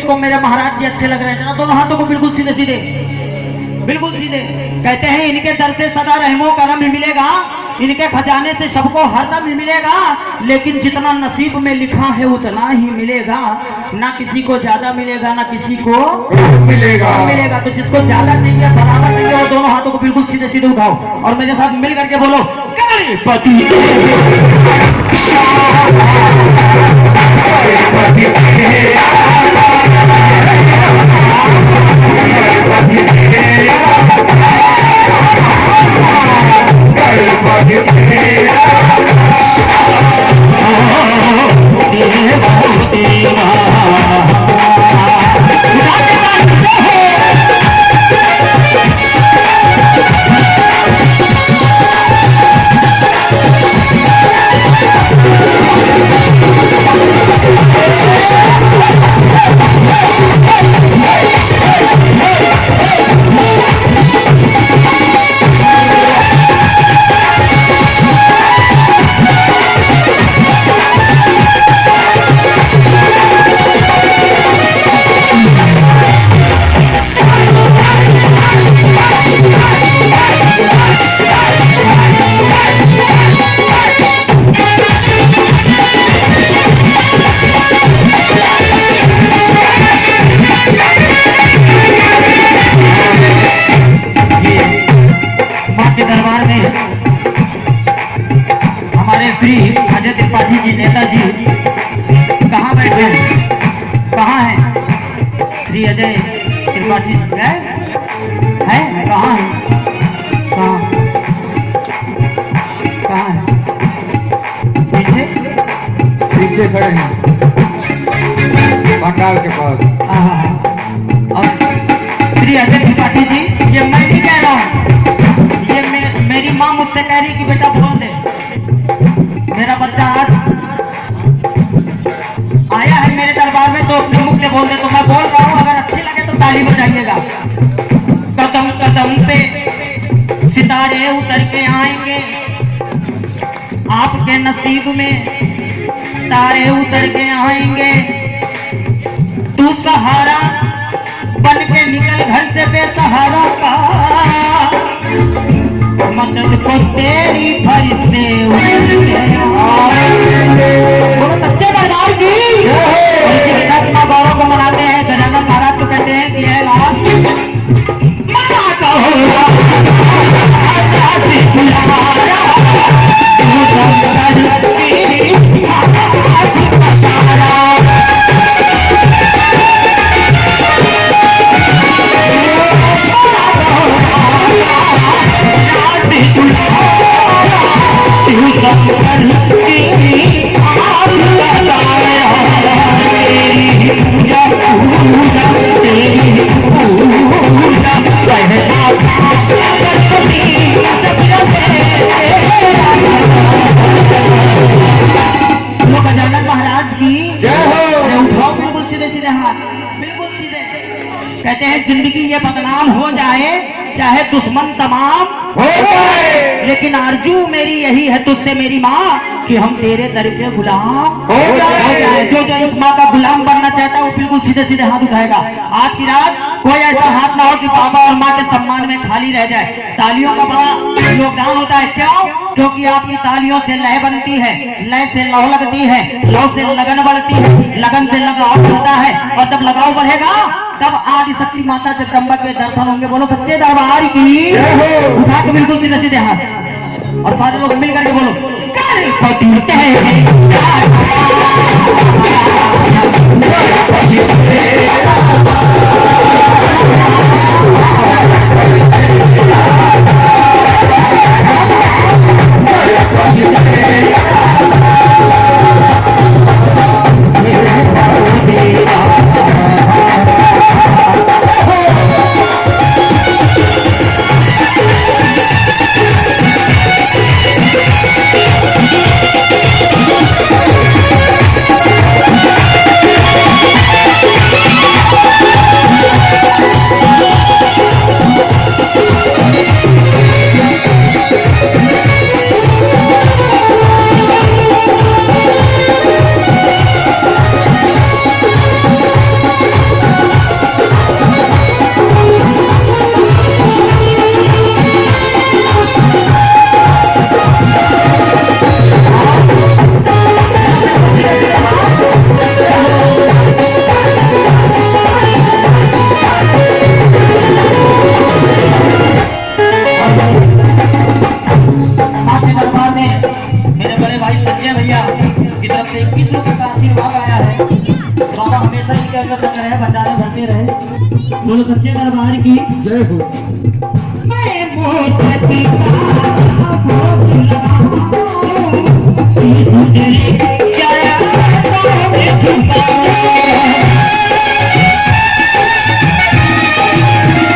मुझको मेरे महाराज जी अच्छे लग रहे थे ना, दोनों हाथों को बिल्कुल सीधे सीधे, बिल्कुल सीधे। कहते हैं इनके दर से सदा रहमो करम ही मिलेगा, इनके खजाने से सबको हरदम ही मिलेगा, लेकिन जितना नसीब में लिखा है उतना ही मिलेगा, ना किसी को ज्यादा मिलेगा ना किसी को मिलेगा। तो जिसको ज्यादा चाहिए बराबर चाहिए वो दोनों हाथों को बिल्कुल सीधे सीधे उठाओ और मेरे साथ मिल करके बोलो गणपति। श्री अजय त्रिपाठी जी नेताजी कहाँ बैठे हैं, कहाँ हैं श्री अजय त्रिपाठी है कहाँ है, कहाँ है? पीछे पीछे खड़े हैं पंडाल के पास। और श्री अजय त्रिपाठी जी, ये मैं नहीं कह रहा हूँ, ये मेरी माँ मुझसे कह रही कि बेटा बोल दे, मेरा बच्चा आज आया है मेरे दरबार में तो अपने मुख से बोल दे, तो मैं बोल रहा हूँ, अगर अच्छी लगे तो ताली बजाइएगा। कदम कदम पे सितारे उतर के आएंगे, आपके नसीब में तारे उतर के आएंगे, तू सहारा बन के निकल घर से बेसहारा का, मदद को तेरी फरिश्ते सच्चे दरबार की अपना गौरव को मनाते हैं। गजानन महाराज को कहते हैं कि है गजानन महाराज की उठाओ बिल्कुल सीधे सीधे हाथ, बिल्कुल सीधे। कहते हैं जिंदगी ये बदनाम हो जाए चाहे दुश्मन तमाम हो जाए, लेकिन आरजू मेरी यही है तुझसे मेरी माँ कि हम तेरे दर के गुलाम हो जाए। जो जो इस माँ का गुलाम बनना चाहता है वो बिल्कुल सीधे सीधे हाथ उठाएगा। आज की रात कोई ऐसा हाथ ना हो कि बाबा और माँ के सम्मान में खाली रह जाए। तालियों का बड़ा योगदान होता है, क्यों? क्योंकि आपकी तालियों से लय बनती है, लय से लौ लगती है, लौ से लगन बढ़ती है, लगन से लगाव बढ़ता है, और जब लगाव बढ़ेगा तब आदि शक्ति माता जगदम्बा के दर्शन होंगे। बोलो सच्चे दरबार की। उठा के बिल्कुल सीधे सीधे हाथ और सारे लोग मिल करके बोलो की तरफ से 21 रुपए का आशीर्वाद आया है। बाबा हमेशा इनके अंदर तक रहे, भंडारे भरते रहे। बोलो सच्चे दरबार की जय हो। मैं मोती का